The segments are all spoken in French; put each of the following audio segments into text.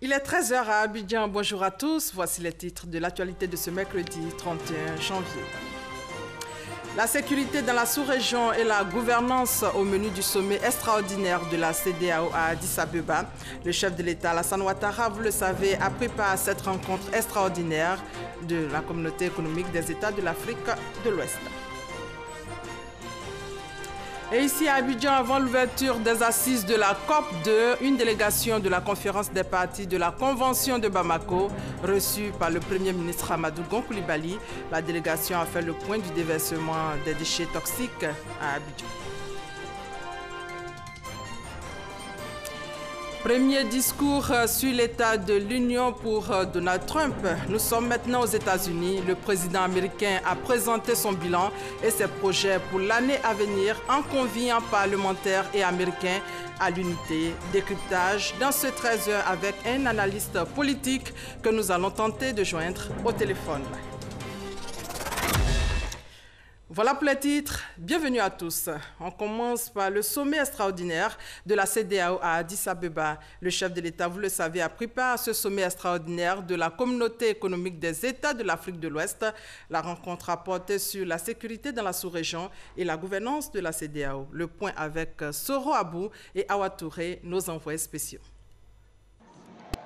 Il est 13 heures à Abidjan. Bonjour à tous. Voici les titres de l'actualité de ce mercredi 31 janvier. La sécurité dans la sous-région et la gouvernance au menu du sommet extraordinaire de la CEDEAO à Addis Abeba. Le chef de l'État, Alassane Ouattara, vous le savez, a pris part à cette rencontre extraordinaire de la communauté économique des États de l'Afrique de l'Ouest. Et ici à Abidjan, avant l'ouverture des assises de la COP2, une délégation de la conférence des parties de la Convention de Bamako, reçue par le Premier ministre Amadou Gon Coulibaly, la délégation a fait le point du déversement des déchets toxiques à Abidjan. Premier discours sur l'état de l'Union pour Donald Trump. Nous sommes maintenant aux États-Unis. Le président américain a présenté son bilan et ses projets pour l'année à venir en conviant parlementaires et américains à l'unité. Décryptage dans ce 13 heures avec un analyste politique que nous allons tenter de joindre au téléphone. Voilà pour les titres. Bienvenue à tous. On commence par le sommet extraordinaire de la CEDEAO à Addis Abeba. Le chef de l'État, vous le savez, a pris part à ce sommet extraordinaire de la communauté économique des États de l'Afrique de l'Ouest. La rencontre a porté sur la sécurité dans la sous-région et la gouvernance de la CEDEAO. Le point avec Soro Abou et Awa Touré, nos envoyés spéciaux.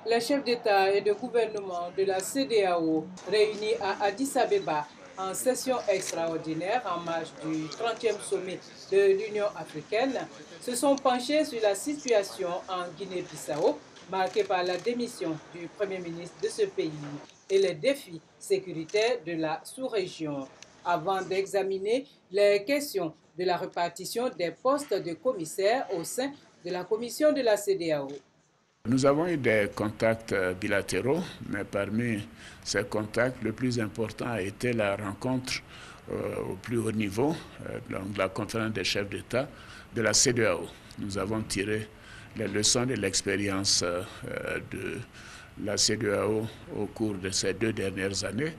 Les chefs d'État et de gouvernement de la CEDEAO réunis à Addis Abeba en session extraordinaire en marge du 30e sommet de l'Union africaine, se sont penchés sur la situation en Guinée-Bissau, marquée par la démission du Premier ministre de ce pays et les défis sécuritaires de la sous-région, avant d'examiner les questions de la répartition des postes de commissaires au sein de la commission de la CEDEAO. Nous avons eu des contacts bilatéraux, mais parmi ces contacts, le plus important a été la rencontre au plus haut niveau, donc la conférence des chefs d'État de la CEDEAO. Nous avons tiré les leçons de l'expérience de la CEDEAO au cours de ces 2 dernières années,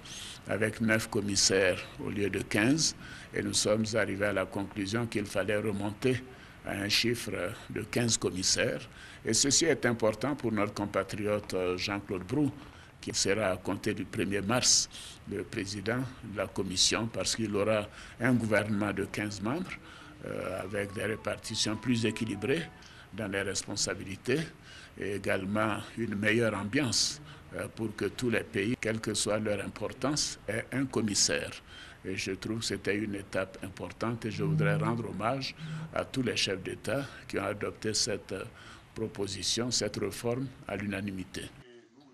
avec 9 commissaires au lieu de 15, et nous sommes arrivés à la conclusion qu'il fallait remonter à un chiffre de 15 commissaires. Et ceci est important pour notre compatriote Jean-Claude Brou, qui sera à compter du 1er mars le président de la commission, parce qu'il aura un gouvernement de 15 membres avec des répartitions plus équilibrées dans les responsabilités et également une meilleure ambiance pour que tous les pays, quelle que soit leur importance, aient un commissaire. Et je trouve que c'était une étape importante et je voudrais rendre hommage à tous les chefs d'État qui ont adopté cette proposition, cette réforme à l'unanimité.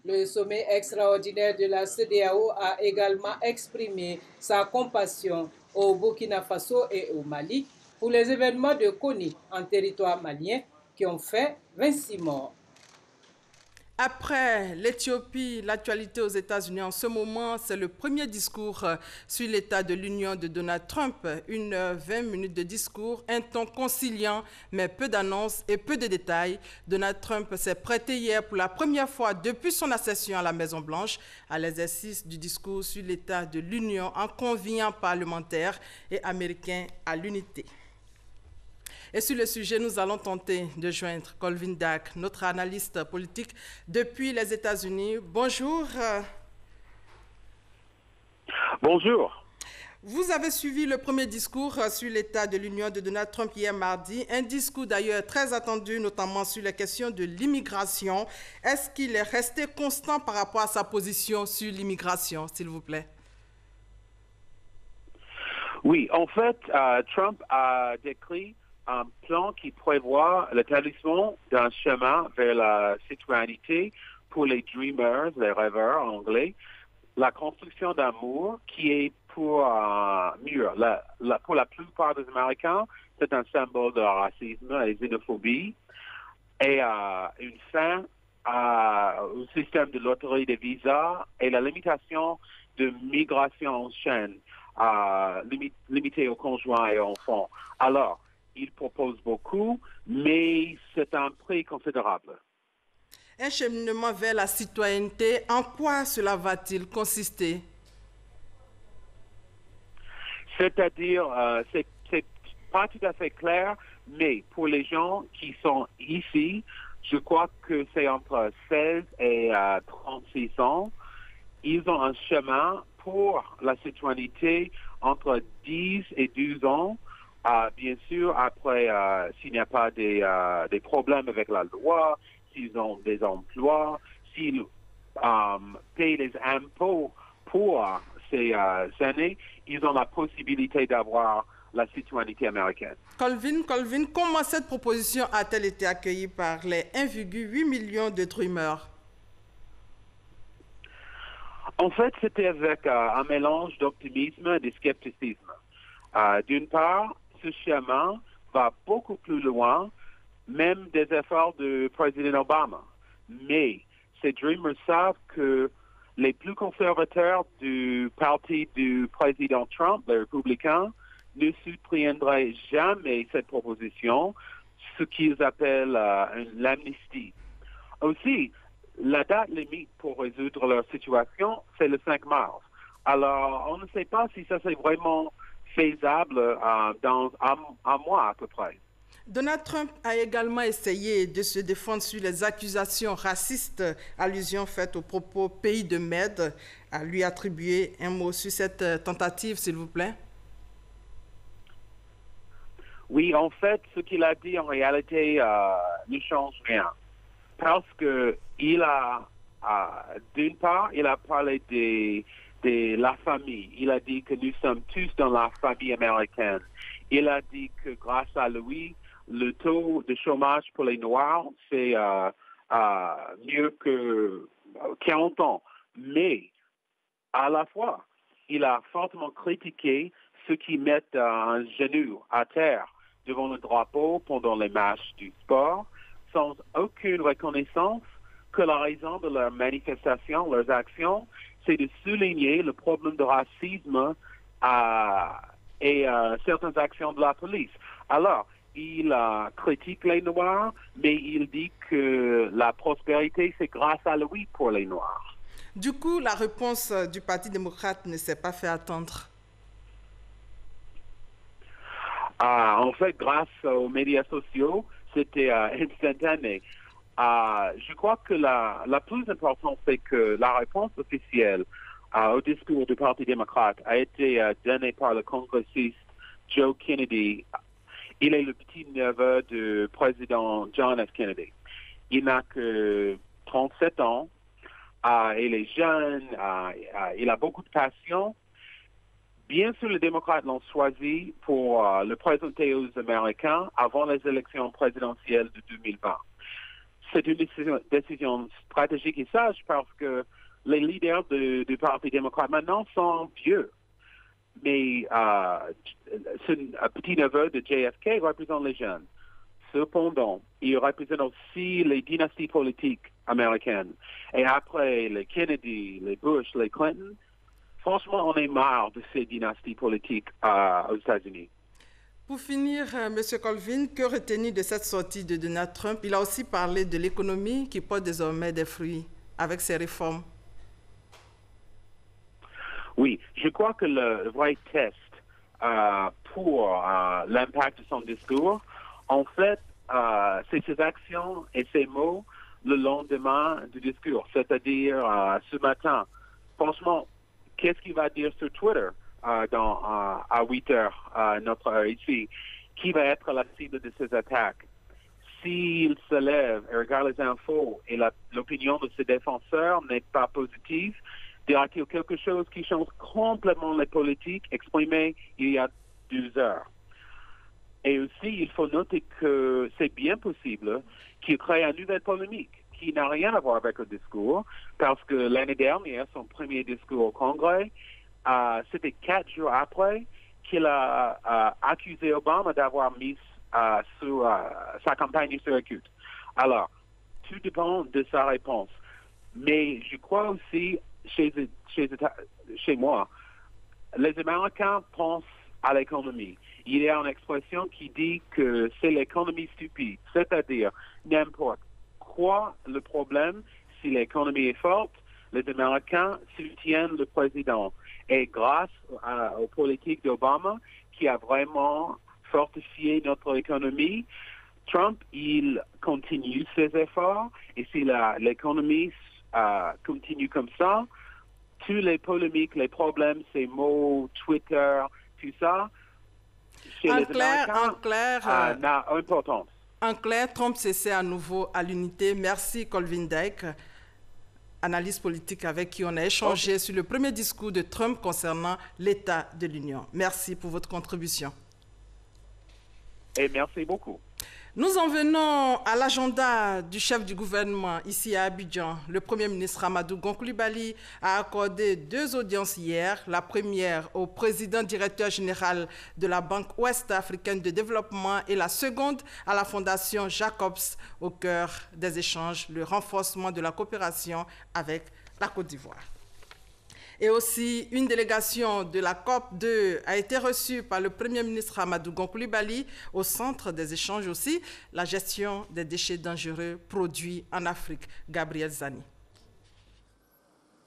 Le sommet extraordinaire de la CEDEAO a également exprimé sa compassion au Burkina Faso et au Mali pour les événements de Koni en territoire malien qui ont fait 26 morts. Après l'Éthiopie, l'actualité aux États-Unis en ce moment, c'est le premier discours sur l'état de l'Union de Donald Trump. 20 minutes de discours, un ton conciliant, mais peu d'annonces et peu de détails. Donald Trump s'est prêté hier pour la première fois depuis son accession à la Maison-Blanche à l'exercice du discours sur l'état de l'Union en conviant parlementaires et américains à l'unité. Et sur le sujet, nous allons tenter de joindre Colvin Dack, notre analyste politique depuis les États-Unis. Bonjour. Bonjour. Vous avez suivi le premier discours sur l'état de l'Union de Donald Trump hier mardi, un discours d'ailleurs très attendu, notamment sur les questions de l'immigration. Est-ce qu'il est resté constant par rapport à sa position sur l'immigration, s'il vous plaît? Oui, en fait, Trump a décrit un plan qui prévoit l'établissement d'un chemin vers la citoyenneté pour les dreamers, les rêveurs en anglais, la construction d'un mur qui est pour pour la plupart des Américains, c'est un symbole de racisme et xénophobie, et une fin au système de loterie des visas et la limitation de migration en chaîne, limitée aux conjoints et aux enfants. Alors, il propose beaucoup, mais c'est un prix considérable. Un cheminement vers la citoyenneté, en quoi cela va-t-il consister? C'est-à-dire, c'est pas tout à fait clair, mais pour les gens qui sont ici, je crois que c'est entre 16 et 36 ans. Ils ont un chemin pour la citoyenneté entre 10 et 12 ans. Bien sûr, après, s'il n'y a pas des problèmes avec la loi, s'ils ont des emplois, s'ils payent les impôts pour ces années, ils ont la possibilité d'avoir la citoyenneté américaine. Colvin, comment cette proposition a-t-elle été accueillie par les 1,8 million de Dreamers? En fait, c'était avec un mélange d'optimisme et de scepticisme. D'une part, ce chemin va beaucoup plus loin, même des efforts du président Obama. Mais ces Dreamers savent que les plus conservateurs du parti du président Trump, les républicains, ne soutiendraient jamais cette proposition, ce qu'ils appellent l'amnistie. Aussi, la date limite pour résoudre leur situation, c'est le 5 mars. Alors, on ne sait pas si ça c'est vraiment faisable dans un mois à peu près. Donald Trump a également essayé de se défendre sur les accusations racistes, allusion faite au propos pays de Med, à lui attribuer un mot sur cette tentative, s'il vous plaît. Oui, en fait, ce qu'il a dit en réalité ne change rien. Parce que il a, d'une part, il a parlé de la famille. Il a dit que nous sommes tous dans la famille américaine. Il a dit que grâce à lui, le taux de chômage pour les Noirs, c'est mieux que 40 ans. Mais, à la fois, il a fortement critiqué ceux qui mettent un genou à terre devant le drapeau pendant les matchs du sport, sans aucune reconnaissance que la raison de leurs manifestations, leurs actions, c'est de souligner le problème de racisme et certaines actions de la police. Alors, il critique les Noirs, mais il dit que la prospérité, c'est grâce à lui pour les Noirs. Du coup, la réponse du Parti démocrate ne s'est pas fait attendre. En fait, grâce aux médias sociaux, c'était instantané. Je crois que la plus importante, c'est que la réponse officielle au discours du Parti démocrate a été donnée par le congressiste Joe Kennedy. Il est le petit-neveu du président John F. Kennedy. Il n'a que 37 ans. Il est jeune. Il a beaucoup de passion. Bien sûr, les démocrates l'ont choisi pour le présenter aux Américains avant les élections présidentielles de 2020. C'est une décision stratégique et sage parce que les leaders du Parti démocrate maintenant sont vieux. Mais ce petit-neveu de JFK représente les jeunes. Cependant, il représente aussi les dynasties politiques américaines. Et après les Kennedy, les Bush, les Clinton, franchement, on est marre de ces dynasties politiques aux États-Unis. Pour finir, M. Colvin, que retenir de cette sortie de Donald Trump? Il a aussi parlé de l'économie qui porte désormais des fruits avec ses réformes. Oui, je crois que le vrai test pour l'impact de son discours, en fait, c'est ses actions et ses mots le lendemain du discours, c'est-à-dire ce matin. Franchement, qu'est-ce qu'il va dire sur Twitter à 8 heures, notre heure ici? Qui va être la cible de ces attaques? S'il se lève et regarde les infos et l'opinion de ses défenseurs n'est pas positive, dira-t-il quelque chose qui change complètement les politiques exprimées il y a 2 heures? Et aussi, il faut noter que c'est bien possible qu'il crée une nouvelle polémique qui n'a rien à voir avec le discours, parce que l'année dernière, son premier discours au Congrès, c'était 4 jours après qu'il a accusé Obama d'avoir mis sa campagne sur écoute. Alors, tout dépend de sa réponse. Mais je crois aussi, chez moi, les Américains pensent à l'économie. Il y a une expression qui dit que c'est l'économie stupide, c'est-à-dire n'importe quoi le problème, si l'économie est forte, les Américains soutiennent le président. Et grâce aux politiques d'Obama, qui a vraiment fortifié notre économie, Trump, il continue ses efforts et si l'économie continue comme ça, tous les polémiques, les problèmes, ces mots, Twitter, tout ça, chez les Américains, n'a importance. En clair, Trump s'essaie à nouveau à l'unité. Merci Colvin Dyke, analyste politique avec qui on a échangé sur le premier discours de Trump concernant l'état de l'Union. Merci pour votre contribution. Et merci beaucoup. Nous en venons à l'agenda du chef du gouvernement ici à Abidjan. Le Premier ministre Amadou Gon Coulibaly a accordé 2 audiences hier. La première au président directeur général de la Banque ouest-africaine de développement et la seconde à la Fondation Jacobs, au cœur des échanges, le renforcement de la coopération avec la Côte d'Ivoire. Et aussi, une délégation de la COP2 a été reçue par le Premier ministre Amadou Gon Coulibaly. Au centre des échanges aussi, la gestion des déchets dangereux produits en Afrique. Gabriel Zani.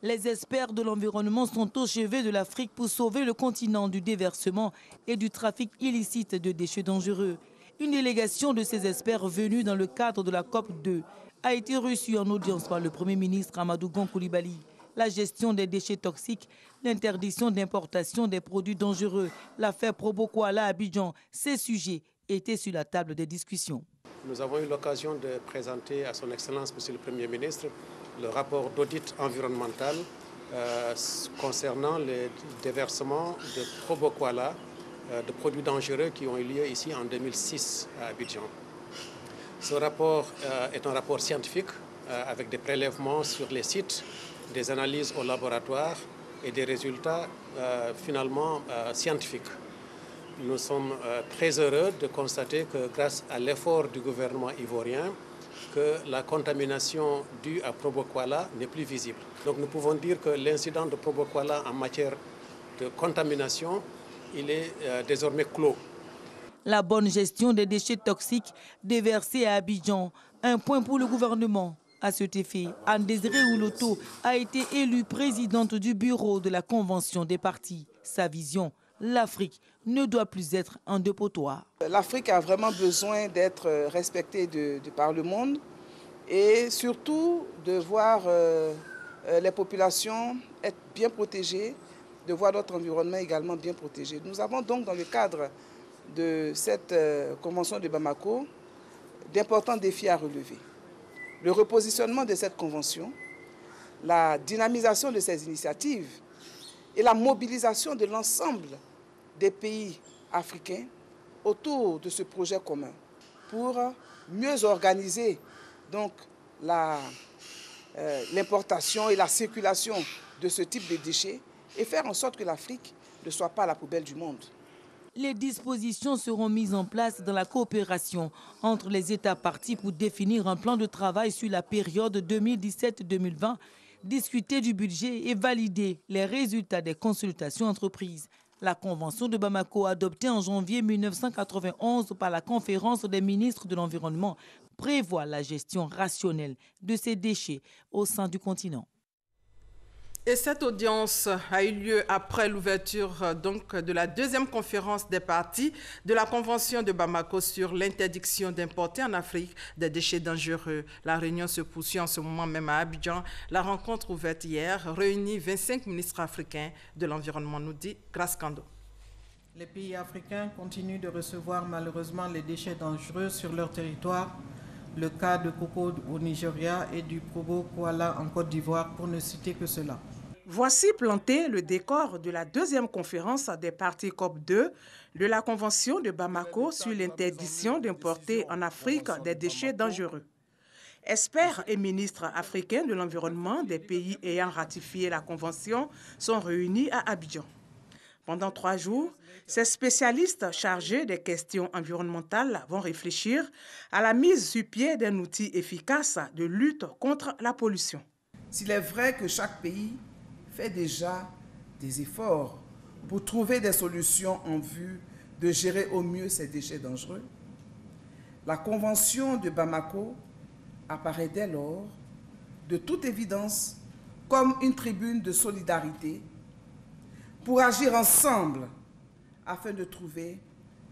Les experts de l'environnement sont au chevet de l'Afrique pour sauver le continent du déversement et du trafic illicite de déchets dangereux. Une délégation de ces experts venus dans le cadre de la COP2 a été reçue en audience par le Premier ministre Amadou Gon Coulibaly. La gestion des déchets toxiques, l'interdiction d'importation des produits dangereux, l'affaire Probo Kuala à Abidjan, ces sujets étaient sur la table des discussions. Nous avons eu l'occasion de présenter à son Excellence, Monsieur le Premier ministre, le rapport d'audit environnemental concernant le déversement de Probo Kuala, de produits dangereux qui ont eu lieu ici en 2006 à Abidjan. Ce rapport est un rapport scientifique avec des prélèvements sur les sites, des analyses au laboratoire et des résultats finalement scientifiques. Nous sommes très heureux de constater que grâce à l'effort du gouvernement ivoirien, que la contamination due à Probo Kuala n'est plus visible. Donc nous pouvons dire que l'incident de Probo Kuala en matière de contamination, il est désormais clos. La bonne gestion des déchets toxiques déversés à Abidjan, un point pour le gouvernement. À cet effet, Anne-Désirée Ouloto a été élue présidente du bureau de la Convention des partis. Sa vision, l'Afrique ne doit plus être un dépotoir. L'Afrique a vraiment besoin d'être respectée par le monde et surtout de voir les populations être bien protégées, de voir notre environnement également bien protégé. Nous avons donc dans le cadre de cette convention de Bamako d'importants défis à relever. Le repositionnement de cette convention, la dynamisation de ces initiatives et la mobilisation de l'ensemble des pays africains autour de ce projet commun pour mieux organiser donc l'importation et la circulation de ce type de déchets et faire en sorte que l'Afrique ne soit pas la poubelle du monde. Les dispositions seront mises en place dans la coopération entre les États parties pour définir un plan de travail sur la période 2017-2020, discuter du budget et valider les résultats des consultations entreprises. La Convention de Bamako, adoptée en janvier 1991 par la Conférence des ministres de l'Environnement, prévoit la gestion rationnelle de ces déchets au sein du continent. Et cette audience a eu lieu après l'ouverture de la deuxième conférence des parties de la Convention de Bamako sur l'interdiction d'importer en Afrique des déchets dangereux. La réunion se poursuit en ce moment même à Abidjan. La rencontre ouverte hier réunit 25 ministres africains de l'environnement, nous dit Grace Kando. Les pays africains continuent de recevoir malheureusement les déchets dangereux sur leur territoire. Le cas de Coco au Nigeria et du Probo Kuala en Côte d'Ivoire, pour ne citer que cela. Voici planté le décor de la deuxième conférence des parties COP2 de la Convention de Bamako sur l'interdiction d'importer en Afrique des déchets dangereux. Experts et ministres africains de l'environnement des pays ayant ratifié la Convention sont réunis à Abidjan. Pendant 3 jours, ces spécialistes chargés des questions environnementales vont réfléchir à la mise sur pied d'un outil efficace de lutte contre la pollution. S'il est vrai que chaque pays fait déjà des efforts pour trouver des solutions en vue de gérer au mieux ces déchets dangereux, la Convention de Bamako apparaît dès lors, de toute évidence, comme une tribune de solidarité pour agir ensemble afin de trouver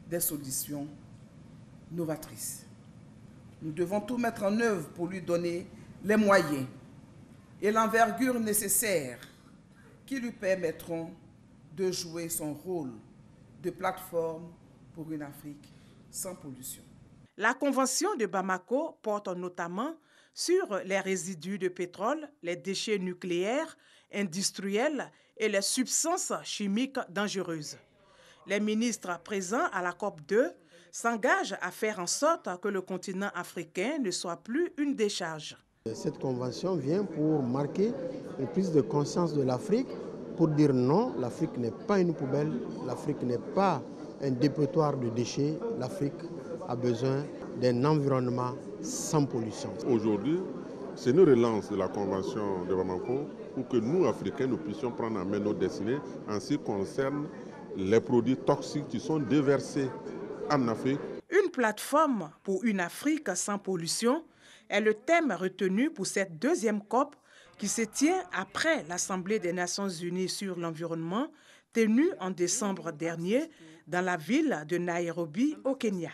des solutions novatrices. Nous devons tout mettre en œuvre pour lui donner les moyens et l'envergure nécessaire qui lui permettront de jouer son rôle de plateforme pour une Afrique sans pollution. La Convention de Bamako porte notamment sur les résidus de pétrole, les déchets nucléaires, industriels et les substances chimiques dangereuses. Les ministres présents à la COP2 s'engagent à faire en sorte que le continent africain ne soit plus une décharge. Cette convention vient pour marquer une prise de conscience de l'Afrique, pour dire non, l'Afrique n'est pas une poubelle, l'Afrique n'est pas un dépotoir de déchets, l'Afrique a besoin d'un environnement sans pollution. Aujourd'hui, c'est une relance de la Convention de Bamako pour que nous, Africains, nous puissions prendre en main nos destinées en ce qui concerne les produits toxiques qui sont déversés en Afrique. Une plateforme pour une Afrique sans pollution est le thème retenu pour cette deuxième COP qui se tient après l'Assemblée des Nations Unies sur l'environnement tenue en décembre dernier dans la ville de Nairobi au Kenya.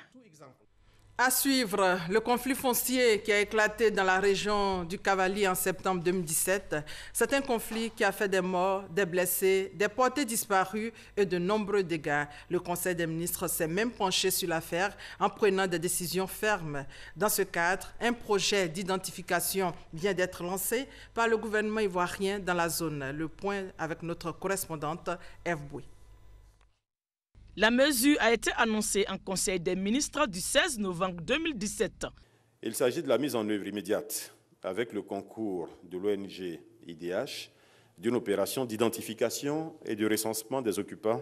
À suivre, le conflit foncier qui a éclaté dans la région du Cavali en septembre 2017. C'est un conflit qui a fait des morts, des blessés, des portées disparues et de nombreux dégâts. Le Conseil des ministres s'est même penché sur l'affaire en prenant des décisions fermes. Dans ce cadre, un projet d'identification vient d'être lancé par le gouvernement ivoirien dans la zone. Le point avec notre correspondante Eve Bouy. La mesure a été annoncée en Conseil des ministres du 16 novembre 2017. Il s'agit de la mise en œuvre immédiate, avec le concours de l'ONG IDH, d'une opération d'identification et de recensement des occupants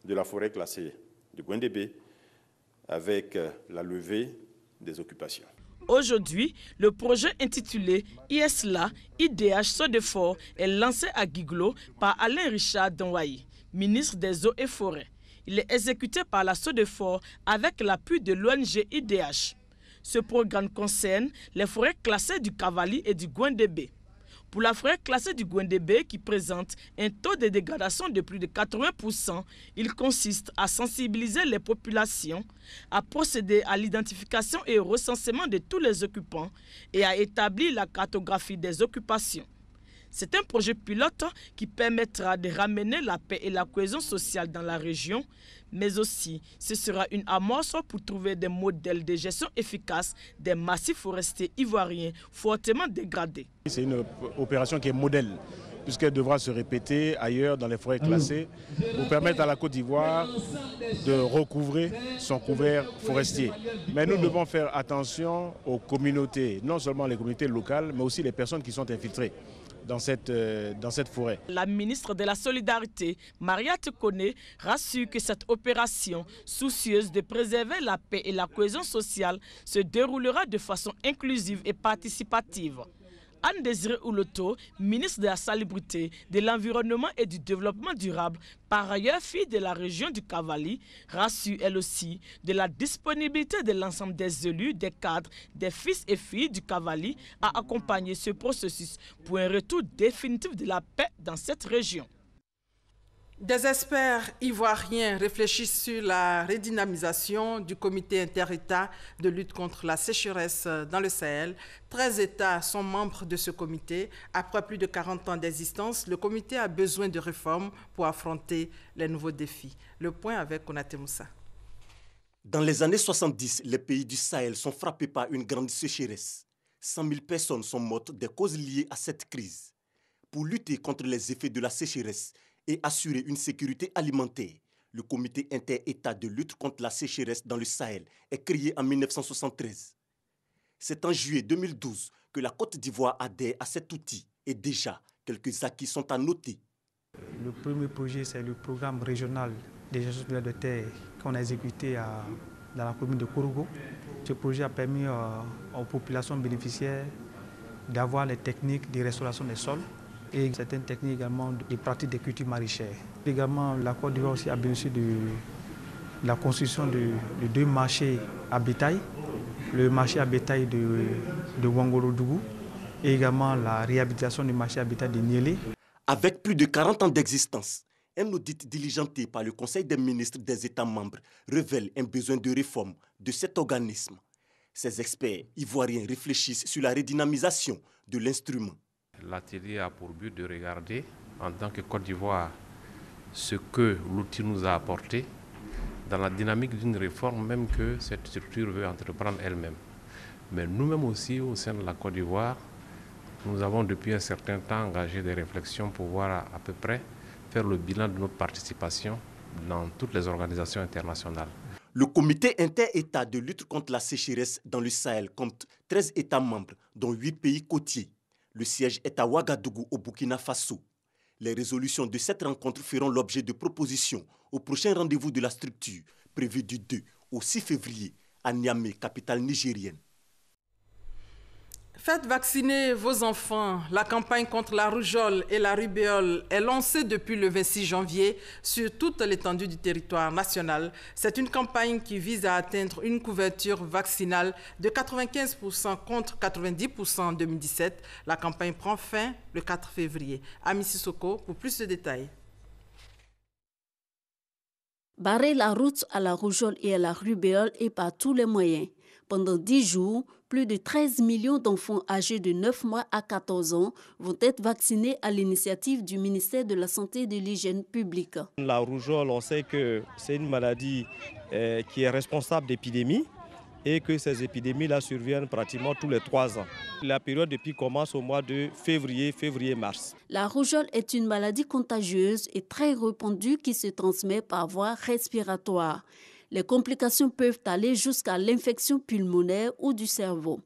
de la forêt classée de Gwendébé, avec la levée des occupations. Aujourd'hui, le projet intitulé ISLA, IDH Sodefort est lancé à Guiglo par Alain Richard Donwayi, ministre des Eaux et Forêts. Il est exécuté par la Sodefort avec l'appui de l'ONG IDH. Ce programme concerne les forêts classées du Cavali et du Gwendébé. Pour la forêt classée du Gwendébé, qui présente un taux de dégradation de plus de 80%, il consiste à sensibiliser les populations, à procéder à l'identification et au recensement de tous les occupants et à établir la cartographie des occupations. C'est un projet pilote qui permettra de ramener la paix et la cohésion sociale dans la région, mais aussi ce sera une amorce pour trouver des modèles de gestion efficaces des massifs forestiers ivoiriens fortement dégradés. C'est une opération qui est modèle, puisqu'elle devra se répéter ailleurs dans les forêts classées pour permettre à la Côte d'Ivoire de recouvrer son couvert forestier. Mais nous devons faire attention aux communautés, non seulement les communautés locales, mais aussi les personnes qui sont infiltrées dans cette forêt. La ministre de la Solidarité, Maria Tekone, rassure que cette opération, soucieuse de préserver la paix et la cohésion sociale, se déroulera de façon inclusive et participative. Anne-Désirée Ouloto, ministre de la Salubrité, de l'Environnement et du Développement durable, par ailleurs fille de la région du Cavali, rassure elle aussi de la disponibilité de l'ensemble des élus, des cadres, des fils et filles du Cavali à accompagner ce processus pour un retour définitif de la paix dans cette région. Des experts ivoiriens réfléchissent sur la redynamisation du comité inter-État de lutte contre la sécheresse dans le Sahel. 13 États sont membres de ce comité. Après plus de 40 ans d'existence, le comité a besoin de réformes pour affronter les nouveaux défis. Le point avec Konaté Moussa. Dans les années 70, les pays du Sahel sont frappés par une grande sécheresse. 100 000 personnes sont mortes des causes liées à cette crise. Pour lutter contre les effets de la sécheresse et assurer une sécurité alimentaire, le comité inter-État de lutte contre la sécheresse dans le Sahel est créé en 1973. C'est en juillet 2012 que la Côte d'Ivoire adhère à cet outil et déjà quelques acquis sont à noter. Le premier projet, c'est le programme régional des gestions de terre qu'on a exécuté dans la commune de Korogo. Ce projet a permis aux populations bénéficiaires d'avoir les techniques de restauration des sols et certaines techniques également de pratique des cultures maraîchères. Également, la Côte d'Ivoire aussi a bénéficié de la construction de 2 marchés à bétail, le marché à bétail de Wangorodougou et également la réhabilitation du marché à bétail de Niélé. Avec plus de 40 ans d'existence, un audit diligenté par le Conseil des ministres des États membres révèle un besoin de réforme de cet organisme. Ces experts ivoiriens réfléchissent sur la redynamisation de l'instrument. L'atelier a pour but de regarder, en tant que Côte d'Ivoire, ce que l'outil nous a apporté dans la dynamique d'une réforme même que cette structure veut entreprendre elle-même. Mais nous-mêmes aussi, au sein de la Côte d'Ivoire, nous avons depuis un certain temps engagé des réflexions pour voir à peu près faire le bilan de notre participation dans toutes les organisations internationales. Le comité inter-État de lutte contre la sécheresse dans le Sahel compte 13 États membres, dont 8 pays côtiers. Le siège est à Ouagadougou, au Burkina Faso. Les résolutions de cette rencontre feront l'objet de propositions au prochain rendez-vous de la structure, prévu du 2 au 6 février à Niamey, capitale nigérienne. Faites vacciner vos enfants. La campagne contre la rougeole et la rubéole est lancée depuis le 26 janvier sur toute l'étendue du territoire national. C'est une campagne qui vise à atteindre une couverture vaccinale de 95% contre 90% en 2017. La campagne prend fin le 4 février. Ami Sissoko pour plus de détails. Barrer la route à la rougeole et à la rubéole est par tous les moyens. Pendant 10 jours, plus de 13 millions d'enfants âgés de 9 mois à 14 ans vont être vaccinés à l'initiative du ministère de la Santé et de l'Hygiène publique. La rougeole, on sait que c'est une maladie qui est responsable d'épidémies et que ces épidémies-là surviennent pratiquement tous les 3 ans. La période de pic commence au mois de février-mars. La rougeole est une maladie contagieuse et très répandue qui se transmet par voie respiratoire. Les complications peuvent aller jusqu'à l'infection pulmonaire ou du cerveau.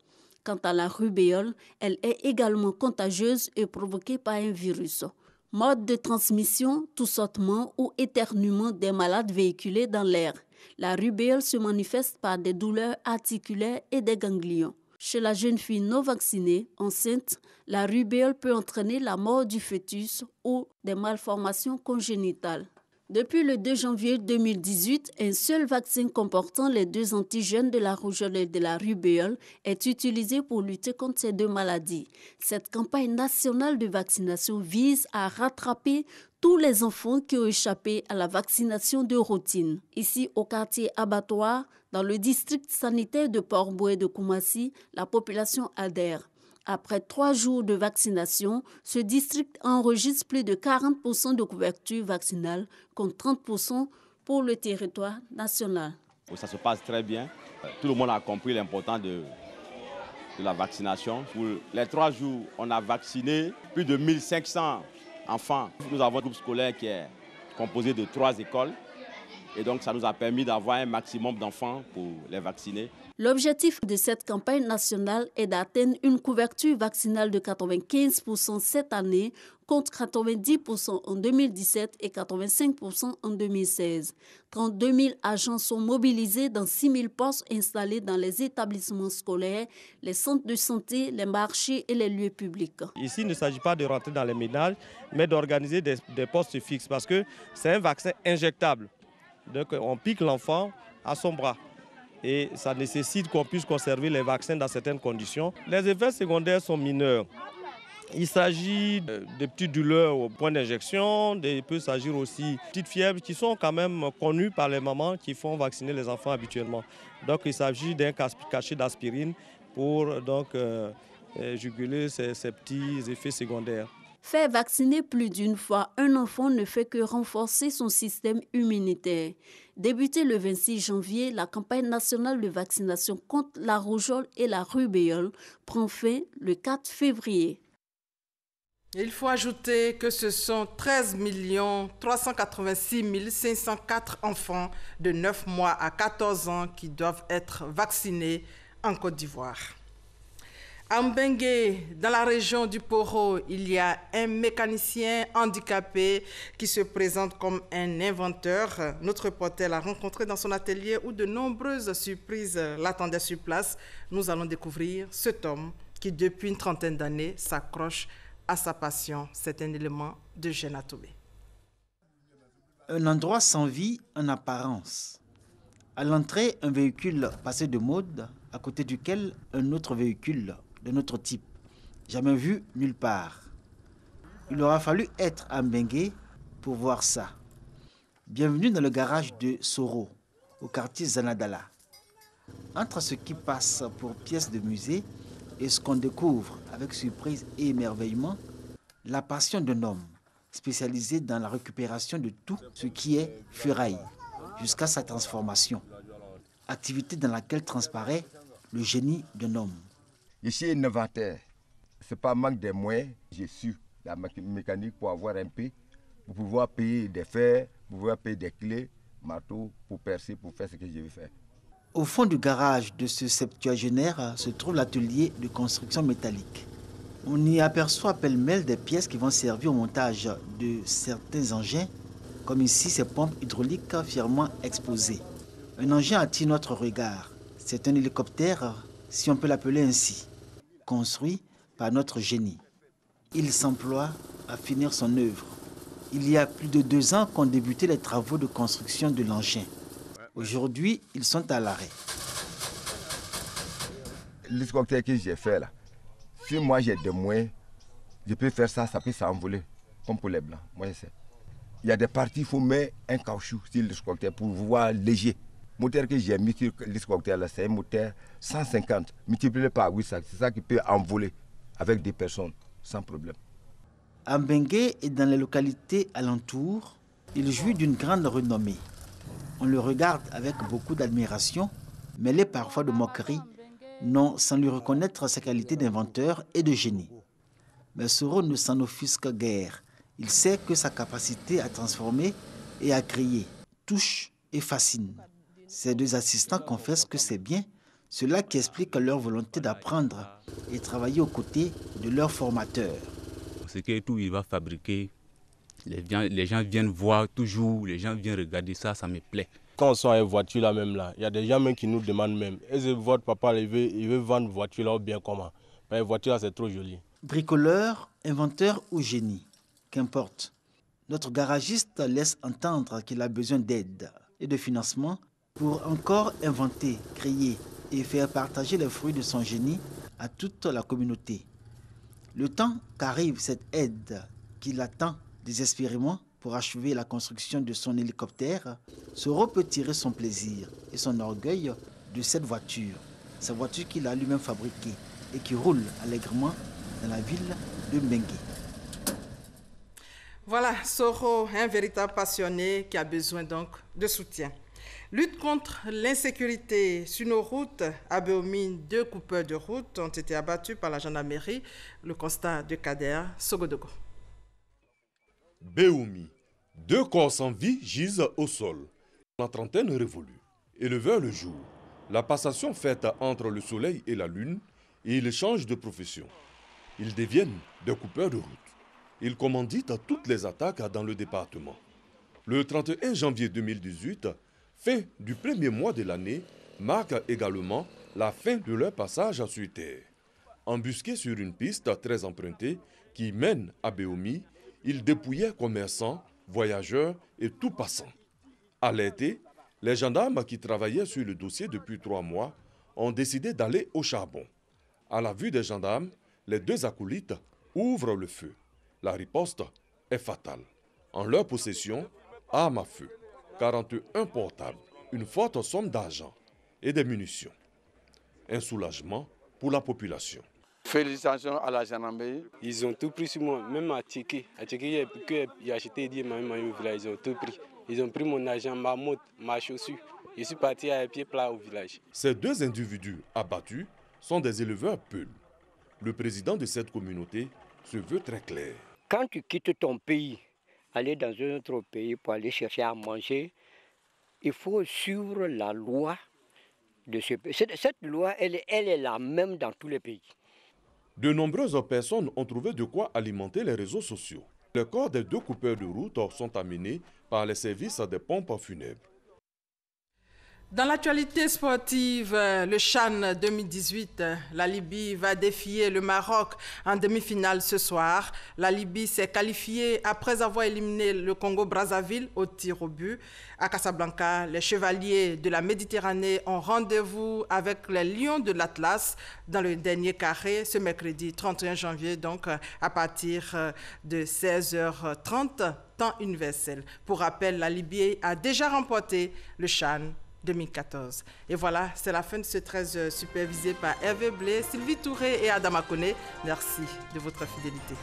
Quant à la rubéole, elle est également contagieuse et provoquée par un virus. Mode de transmission, toussotement ou éternuement des malades véhiculés dans l'air. La rubéole se manifeste par des douleurs articulaires et des ganglions. Chez la jeune fille non vaccinée, enceinte, la rubéole peut entraîner la mort du fœtus ou des malformations congénitales. Depuis le 2 janvier 2018, un seul vaccin comportant les 2 antigènes de la rougeole et de la rubéole est utilisé pour lutter contre ces 2 maladies. Cette campagne nationale de vaccination vise à rattraper tous les enfants qui ont échappé à la vaccination de routine. Ici, au quartier Abattoir, dans le district sanitaire de Port-Bouët de Koumassi, la population adhère. Après 3 jours de vaccination, ce district enregistre plus de 40% de couverture vaccinale, contre 30% pour le territoire national. Ça se passe très bien. Tout le monde a compris l'importance de la vaccination. Pour les 3 jours, on a vacciné plus de 1500 enfants. Nous avons un groupe scolaire qui est composé de 3 écoles. Et donc, ça nous a permis d'avoir un maximum d'enfants pour les vacciner. L'objectif de cette campagne nationale est d'atteindre une couverture vaccinale de 95% cette année, contre 90% en 2017 et 85% en 2016. 32 000 agents sont mobilisés dans 6 000 postes installés dans les établissements scolaires, les centres de santé, les marchés et les lieux publics. Ici, il ne s'agit pas de rentrer dans les ménages, mais d'organiser des postes fixes parce que c'est un vaccin injectable. Donc, on pique l'enfant à son bras. Et ça nécessite qu'on puisse conserver les vaccins dans certaines conditions. Les effets secondaires sont mineurs. Il s'agit de petites douleurs au point d'injection, il peut s'agir aussi de petites fièvres qui sont quand même connues par les mamans qui font vacciner les enfants habituellement. Donc il s'agit d'un cachet d'aspirine pour donc, juguler ces petits effets secondaires. Faire vacciner plus d'une fois un enfant ne fait que renforcer son système immunitaire. Débutée le 26 janvier, la campagne nationale de vaccination contre la rougeole et la rubéole prend fin le 4 février. Il faut ajouter que ce sont 13 386 504 enfants de 9 mois à 14 ans qui doivent être vaccinés en Côte d'Ivoire. À Mbengue, dans la région du Poro, il y a un mécanicien handicapé qui se présente comme un inventeur. Notre reporter l'a rencontré dans son atelier où de nombreuses surprises l'attendaient sur place. Nous allons découvrir cet homme qui, depuis une trentaine d'années, s'accroche à sa passion. C'est un élément de Jeanne Toubé. Un endroit sans vie en apparence. À l'entrée, un véhicule passé de mode, à côté duquel un autre véhicule de notre type, jamais vu nulle part. Il aura fallu être à Mbengue pour voir ça. Bienvenue dans le garage de Soro, au quartier Zanadala. Entre ce qui passe pour pièce de musée et ce qu'on découvre avec surprise et émerveillement, la passion d'un homme spécialisé dans la récupération de tout ce qui est ferraille jusqu'à sa transformation. Activité dans laquelle transparaît le génie d'un homme. Je suis innovateur. Ce n'est pas manque de moyens. J'ai su la mécanique pour avoir un peu, pour pouvoir payer des fers, pour pouvoir payer des clés, marteaux, pour percer, pour faire ce que je veux faire. Au fond du garage de ce septuagénaire se trouve l'atelier de construction métallique. On y aperçoit pêle-mêle des pièces qui vont servir au montage de certains engins, comme ici ces pompes hydrauliques fièrement exposées. Un engin attire notre regard. C'est un hélicoptère, si on peut l'appeler ainsi, construit par notre génie. Il s'emploie à finir son œuvre. Il y a plus de 2 ans qu'ont débuté les travaux de construction de l'engin. Aujourd'hui, ils sont à l'arrêt. L'hélicoptère que j'ai fait là, si moi j'ai des moyens, je peux faire ça, ça peut s'envoler, comme pour les blancs. Moi je sais. Il y a des parties, il faut mettre un caoutchouc sur l'hélicoptère pour voir léger. Le moteur que j'ai mis sur l'hélicoptère là, c'est un moteur 150 multiplié par 8, c'est ça qui peut envoler avec des personnes sans problème. À Mbengue et dans les localités alentours, il jouit d'une grande renommée. On le regarde avec beaucoup d'admiration, mêlée parfois de moquerie, non sans lui reconnaître ses qualités d'inventeur et de génie. Mais Soro ne s'en offusque guère. Il sait que sa capacité à transformer et à créer touche et fascine. Ses 2 assistants confessent que c'est bien cela qui explique leur volonté d'apprendre et travailler aux côtés de leur formateur. Ce que tout il va fabriquer, les gens viennent voir toujours, les gens viennent regarder ça, ça me plaît. Quand on sort avec voiture là même là, il y a des gens même qui nous demandent même, est-ce que votre papa il veut vendre voiture là ou bien comment? La voiture là c'est trop joli. Bricoleur, inventeur ou génie, qu'importe. Notre garagiste laisse entendre qu'il a besoin d'aide et de financement pour encore inventer, créer et faire partager les fruits de son génie à toute la communauté. Le temps qu'arrive cette aide qu'il attend désespérément pour achever la construction de son hélicoptère, Soro peut tirer son plaisir et son orgueil de cette voiture qu'il a lui-même fabriquée et qui roule allègrement dans la ville de Mbengue. Voilà, Soro, un véritable passionné qui a besoin donc de soutien. Lutte contre l'insécurité sur nos routes. À Béomine, 2 coupeurs de route ont été abattus par la gendarmerie. Le constat de Kader Sogodogo. Béoumi, 2 corps sans vie gisent au sol. La trentaine révolue. Éleveur le jour, la passation faite entre le soleil et la lune, et ils changent de profession. Ils deviennent des coupeurs de route. Ils commanditent toutes les attaques dans le département. Le 31 janvier 2018, fin du premier mois de l'année, marque également la fin de leur passage sur terre. Embusqués sur une piste très empruntée qui mène à Béoumi, ils dépouillaient commerçants, voyageurs et tout passants. Alertés, les gendarmes qui travaillaient sur le dossier depuis 3 mois ont décidé d'aller au charbon. À la vue des gendarmes, les 2 acolytes ouvrent le feu. La riposte est fatale. En leur possession, armes à feu, 41 portables, une forte somme d'argent et des munitions. Un soulagement pour la population. Félicitations à la gendarmerie. Ils ont tout pris sur moi, même à Tchéké. À Tchéké, j'ai acheté des village, ils ont tout pris. Ils ont pris mon argent, ma moto, ma chaussure. Je suis parti à pied plat au village. Ces 2 individus abattus sont des éleveurs Peuls. Le président de cette communauté se veut très clair. Quand tu quittes ton pays, aller dans un autre pays pour aller chercher à manger, il faut suivre la loi de ce pays. Cette loi, elle est la même dans tous les pays. De nombreuses personnes ont trouvé de quoi alimenter les réseaux sociaux. Les corps des 2 coupeurs de route sont amenés par les services des pompes funèbres. Dans l'actualité sportive, le CHAN 2018, la Libye va défier le Maroc en demi-finale ce soir. La Libye s'est qualifiée après avoir éliminé le Congo-Brazzaville au tir au but. À Casablanca, les chevaliers de la Méditerranée ont rendez-vous avec les Lions de l'Atlas dans le dernier carré ce mercredi 31 janvier, donc à partir de 16h30, temps universel. Pour rappel, la Libye a déjà remporté le CHAN 2014. Et voilà, c'est la fin de ce 13 supervisé par Hervé Blé, Sylvie Touré et Adama Koné. Merci de votre fidélité.